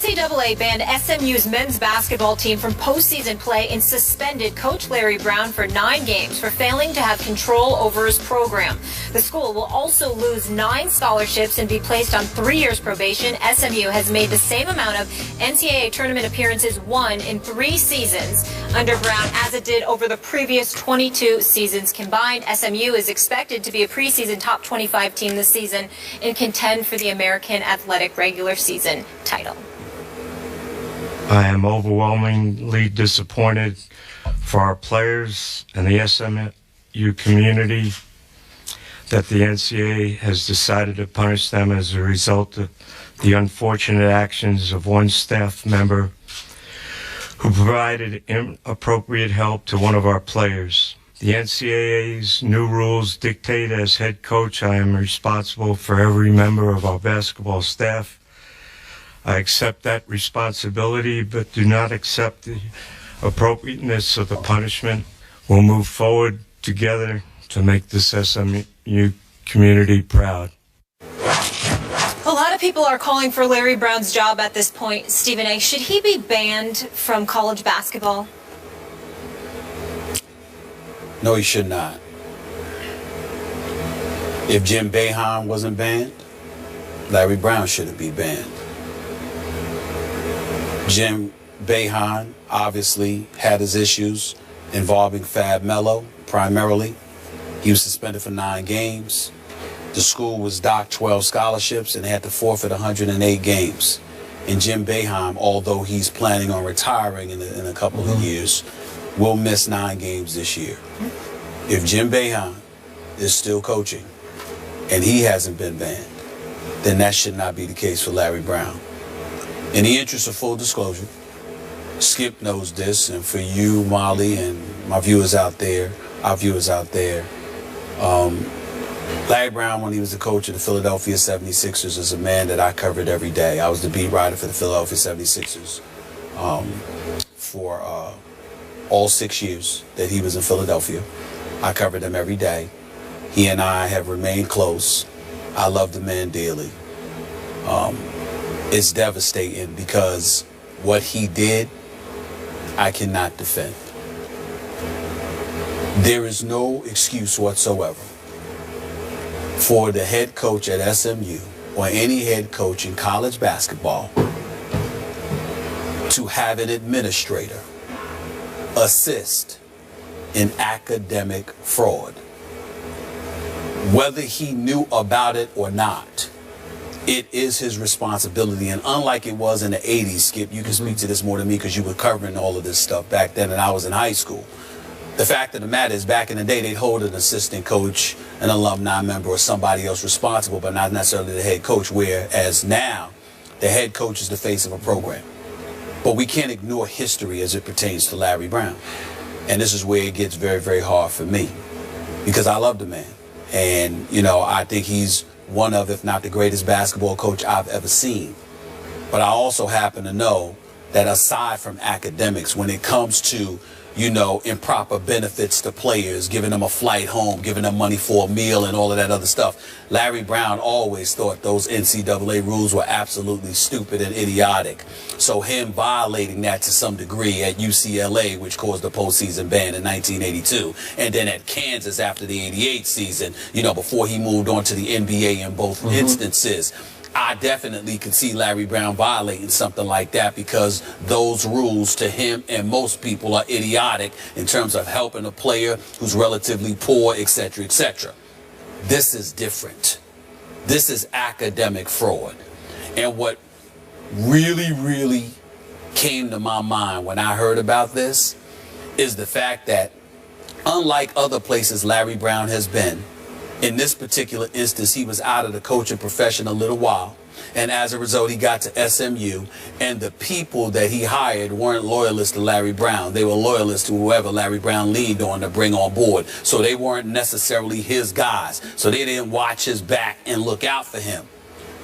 NCAA banned SMU's men's basketball team from postseason play and suspended Coach Larry Brown for 9 games for failing to have control over his program. The school will also lose 9 scholarships and be placed on 3 years probation. SMU has made the same amount of NCAA tournament appearances won in 3 seasons under Brown as it did over the previous 22 seasons combined. SMU is expected to be a preseason top 25 team this season and contend for the American Athletic regular season title. I am overwhelmingly disappointed for our players and the SMU community that the NCAA has decided to punish them as a result of the unfortunate actions of one staff member who provided inappropriate help to one of our players. The NCAA's new rules dictate as head coach I am responsible for every member of our basketball staff. I accept that responsibility, but do not accept the appropriateness of the punishment. We'll move forward together to make this SMU community proud. A lot of people are calling for Larry Brown's job at this point. Stephen A., should he be banned from college basketball? No, he should not. If Jim Boeheim wasn't banned, Larry Brown shouldn't be banned. Jim Boeheim obviously had his issues involving Fab Melo, primarily. He was suspended for 9 games. The school was docked 12 scholarships and had to forfeit 108 games. And Jim Boeheim, although he's planning on retiring in a couple of years, will miss 9 games this year. If Jim Boeheim is still coaching and he hasn't been banned, then that should not be the case for Larry Brown. In the interest of full disclosure, Skip knows this, and for you, Molly, and my viewers out there, our viewers out there, Larry Brown, when he was the coach of the Philadelphia 76ers, is a man that I covered every day. I was the beat writer for the Philadelphia 76ers for all 6 years that he was in Philadelphia. I covered him every day. He and I have remained close. I love the man dearly. It's devastating because what he did, I cannot defend. There is no excuse whatsoever for the head coach at SMU or any head coach in college basketball to have an administrator assist in academic fraud. Whether he knew about it or not, it is his responsibility. And unlike it was in the 80s, Skip, you can speak to this more than me because you were covering all of this stuff back then and I was in high school. The fact of the matter is, back in the day, they'd hold an assistant coach, an alumni member, or somebody else responsible, but not necessarily the head coach, whereas now the head coach is the face of a program. But we can't ignore history as it pertains to Larry Brown. And this is where it gets very, very hard for me because I love the man. And, you know, I think he's one of, if not the greatest basketball coach I've ever seen. But I also happen to know that aside from academics, when it comes to, you know, improper benefits to players, giving them a flight home, giving them money for a meal and all of that other stuff, Larry Brown always thought those NCAA rules were absolutely stupid and idiotic. So him violating that to some degree at UCLA, which caused the postseason ban in 1982, and then at Kansas after the '88 season, you know, before he moved on to the NBA in both instances, I definitely could see Larry Brown violating something like that because those rules to him and most people are idiotic in terms of helping a player who's relatively poor, etc., etc. This is different. This is academic fraud. And what really, really came to my mind when I heard about this is the fact that unlike other places Larry Brown has been, in this particular instance, he was out of the coaching profession a little while. And as a result, he got to SMU. And the people that he hired weren't loyalists to Larry Brown. They were loyalists to whoever Larry Brown leaned on to bring on board. So they weren't necessarily his guys. So they didn't watch his back and look out for him.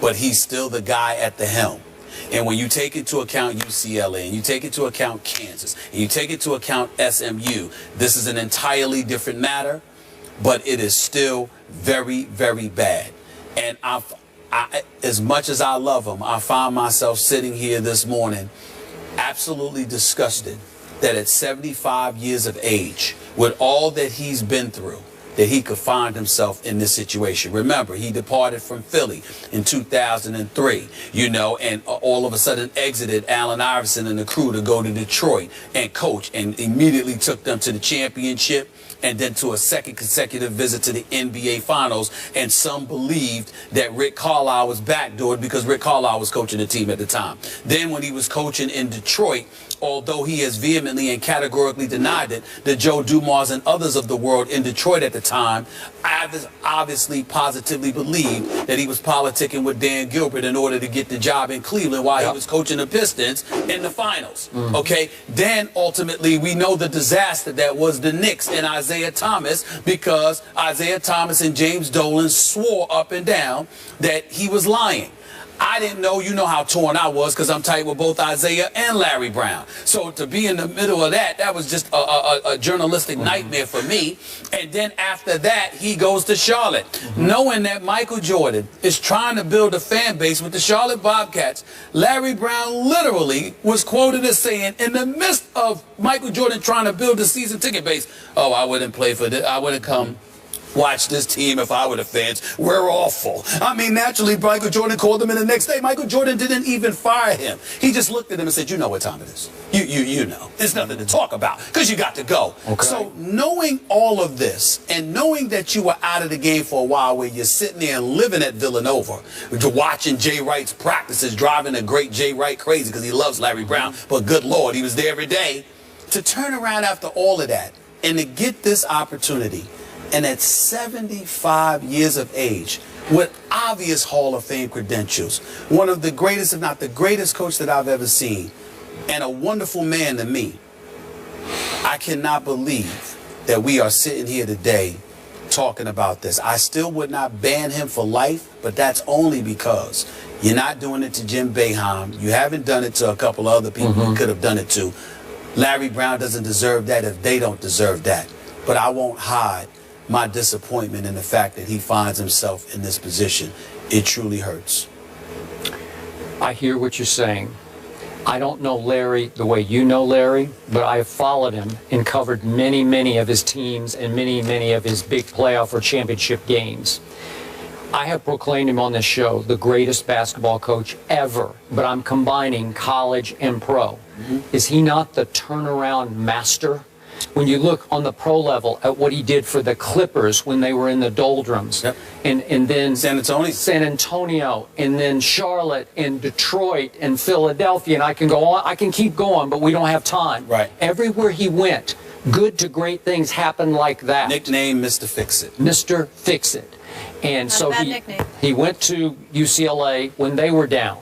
But he's still the guy at the helm. And when you take into account UCLA, and you take into account Kansas, and you take into account SMU, this is an entirely different matter. But it is still very, very bad. And as much as I love him, I find myself sitting here this morning absolutely disgusted that at 75 years of age, with all that he's been through, that he could find himself in this situation. Remember, he departed from Philly in 2003, you know, and all of a sudden exited Allen Iverson and the crew to go to Detroit and coach, and immediately took them to the championship and then to a second consecutive visit to the NBA Finals. And some believed that Rick Carlisle was backdoored because Rick Carlisle was coaching the team at the time. Then when he was coaching in Detroit, although he has vehemently and categorically denied it, the Joe Dumars and others of the world in Detroit at the time obviously positively believed that he was politicking with Dan Gilbert in order to get the job in Cleveland while he was coaching the Pistons in the finals. Okay, then ultimately we know the disaster that was the Knicks and Isaiah Thomas, because Isaiah Thomas and James Dolan swore up and down that he was lying. I didn't know, you know how torn I was because I'm tight with both Isaiah and Larry Brown. So to be in the middle of that, that was just a journalistic nightmare for me. And then after that, he goes to Charlotte, knowing that Michael Jordan is trying to build a fan base with the Charlotte Bobcats. Larry Brown literally was quoted as saying, in the midst of Michael Jordan trying to build a season ticket base, oh, I wouldn't play for this, I wouldn't come watch this team if I were the fans. We're awful. I mean, naturally, Michael Jordan called him in the next day. Michael Jordan didn't even fire him. He just looked at him and said, you know what time it is. You know. There's nothing to talk about because you got to go. Okay. So knowing all of this and knowing that you were out of the game for a while, where you're sitting there and living at Villanova, watching Jay Wright's practices, driving a great Jay Wright crazy because he loves Larry Brown, but good Lord, he was there every day, to turn around after all of that and to get this opportunity. And at 75 years of age, with obvious Hall of Fame credentials, one of the greatest, if not the greatest coach that I've ever seen, and a wonderful man to me, I cannot believe that we are sitting here today talking about this. I still would not ban him for life, but that's only because you're not doing it to Jim Boeheim. You haven't done it to a couple of other people who could have done it to. Larry Brown doesn't deserve that if they don't deserve that. But I won't hide my disappointment in the fact that he finds himself in this position. It truly hurts. I hear what you're saying. I don't know Larry the way you know Larry, but I have followed him and covered many, many of his teams and many, many of his big playoff or championship games. I have proclaimed him on this show the greatest basketball coach ever, but I'm combining college and pro. Is he not the turnaround master? When you look on the pro level at what he did for the Clippers when they were in the doldrums, and then San Antonio, and then Charlotte, and Detroit, and Philadelphia, and I can go on, I can keep going, but we don't have time. Right. Everywhere he went, good to great things happened like that. Nickname Mr. Fix-It. Mr. Fix-It. And so he went to UCLA when they were down.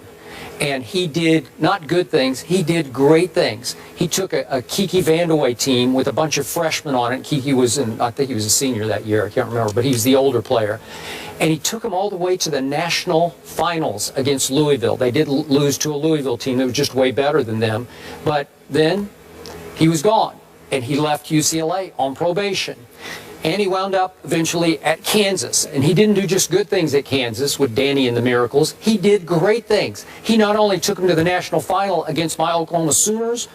And he did not good things, he did great things. He took a Kiki Vandeweghe team with a bunch of freshmen on it. Kiki was I think he was a senior that year, I can't remember, but he was the older player. And he took them all the way to the national finals against Louisville. They did lose to a Louisville team that was just way better than them. But then he was gone, and he left UCLA on probation. And he wound up eventually at Kansas. And he didn't do just good things at Kansas with Danny and the Miracles. He did great things. He not only took them to the national final against my Oklahoma Sooners,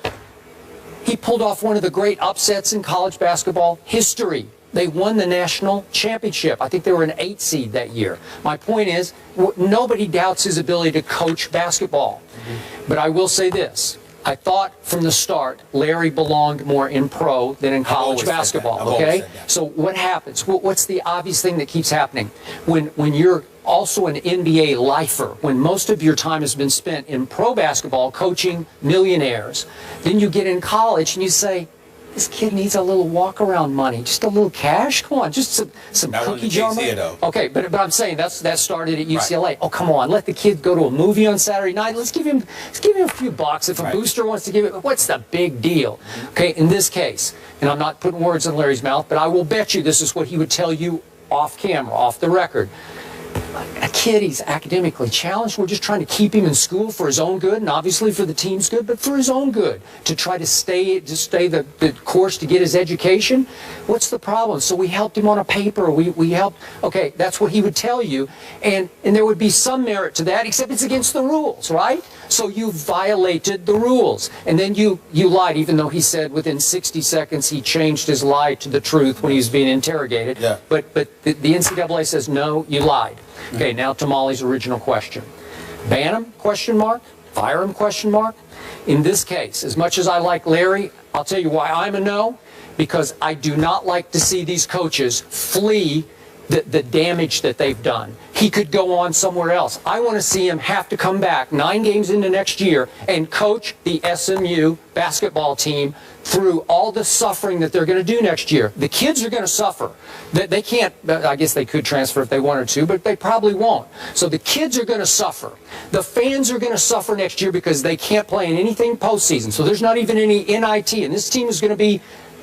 he pulled off one of the great upsets in college basketball history. They won the national championship. I think they were an 8 seed that year. My point is, nobody doubts his ability to coach basketball. But I will say this. I thought from the start Larry belonged more in pro than in college basketball, okay? So what happens? What's the obvious thing that keeps happening? When you're also an NBA lifer, when most of your time has been spent in pro basketball coaching millionaires, then you get in college and you say, this kid needs a little walk-around money, just a little cash. Come on, just some cookie jar money. Okay, but I'm saying that started at UCLA. Right. Oh, come on, let the kid go to a movie on Saturday night. Let's give him a few bucks. If a booster wants to give it, what's the big deal? Okay, in this case, and I'm not putting words in Larry's mouth, but I will bet you this is what he would tell you off camera, off the record. a kid, he's academically challenged. We're just trying to keep him in school for his own good, and obviously for the team's good, but for his own good, to try to stay the course to get his education. What's the problem? So we helped him on a paper. We helped. Okay, that's what he would tell you, and there would be some merit to that, except it's against the rules, right? So you violated the rules, and then you lied, even though he said within 60 seconds he changed his lie to the truth when he was being interrogated. Yeah. But the NCAA says, no, you lied. Okay, now to Molly's original question. Ban him, question mark? Fire him, question mark? In this case, as much as I like Larry, I'll tell you why I'm a no, because I do not like to see these coaches flee the damage that they've done. He could go on somewhere else. I want to see him have to come back 9 games into next year and coach the SMU basketball team through all the suffering that they're going to do next year. The kids are going to suffer. They can't, I guess they could transfer if they wanted to, but they probably won't. So the kids are going to suffer. The fans are going to suffer next year because they can't play in anything postseason. So there's not even any NIT, and this team is going to be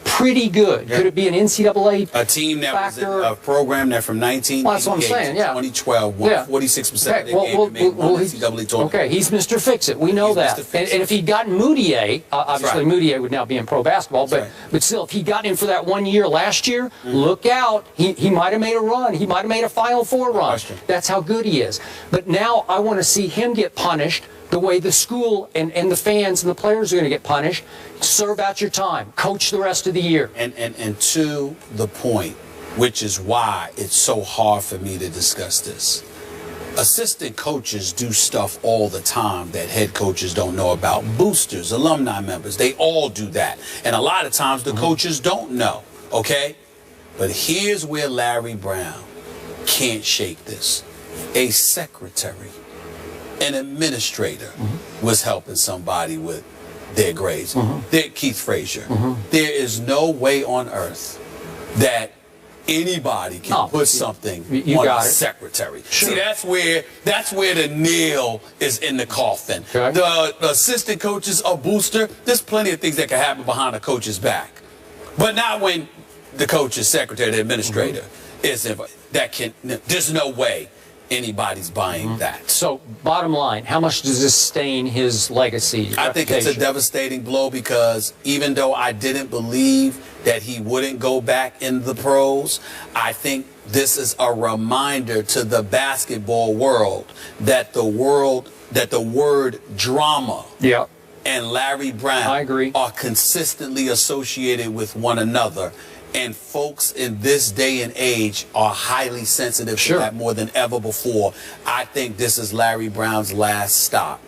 pretty good. Yeah. Could it be an NCAA a team that factor? Was a program that from 1988 that's what I'm saying, yeah. to 2012 won 46% of their game to make one NCAA tournament. Okay, he's Mr. Fix-It. We know that. And if he'd gotten Moutier, obviously Moutier would now be in pro basketball, but still, if he'd gotten him for that 1 year last year, look out. He might have made a run. He might have made a Final Four run. That's how good he is. But now I want to see him get punished the way the school and the fans and the players are going to get punished. Serve out your time. Coach the rest of the year. And to the point, which is why it's so hard for me to discuss this. Assistant coaches do stuff all the time that head coaches don't know about. Boosters, alumni members, they all do that. And a lot of times the coaches don't know, okay? But here's where Larry Brown can't shake this. A secretary, an administrator was helping somebody with their grades. Keith Frazier. There is no way on earth that anybody can put something on a secretary. Sure. See, that's where the nail is in the coffin. Okay. The assistant coaches, a booster, there's plenty of things that can happen behind a coach's back. But not when the coach is secretary, the administrator is there's no way anybody's buying that. So, bottom line, how much does this stain his legacy? I think it's a devastating blow because even though I didn't believe that he wouldn't go back in the pros, I think this is a reminder to the basketball world that the word drama and Larry Brown are consistently associated with one another. And folks in this day and age are highly sensitive to that more than ever before. I think this is Larry Brown's last stop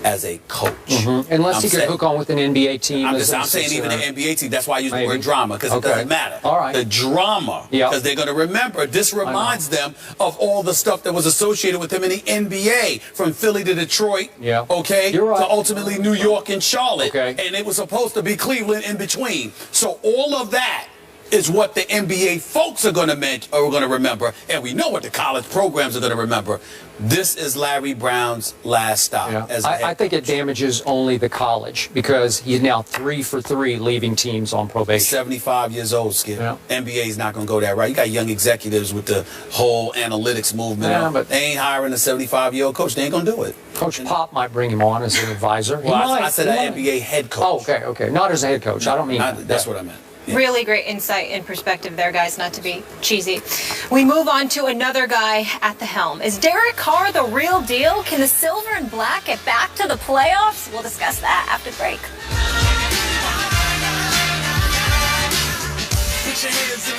as a coach. Unless he could hook on with an NBA team. I'm saying even an NBA team. That's why I use the word drama, because it doesn't matter. All right. The drama, because they're going to remember. This reminds them of all the stuff that was associated with him in the NBA, from Philly to Detroit, to ultimately New York and Charlotte. And it was supposed to be Cleveland in between. So all of that is what the NBA folks are going to remember, and we know what the college programs are going to remember. This is Larry Brown's last stop. I think it damages only the college because he's now 3 for 3 leaving teams on probation. 75 years old, Skip. NBA is not going to go that right. You got young executives with the whole analytics movement. But they ain't hiring a 75-year-old coach. They ain't going to do it. Coach Pop might bring him on as an advisor. I said an NBA head coach. Oh, okay. Not as a head coach. I don't mean that's what I meant. Really great insight and perspective there, guys, not to be cheesy. We move on to another guy at the helm. Is Derek Carr the real deal? Can the silver and black get back to the playoffs? We'll discuss that after the break.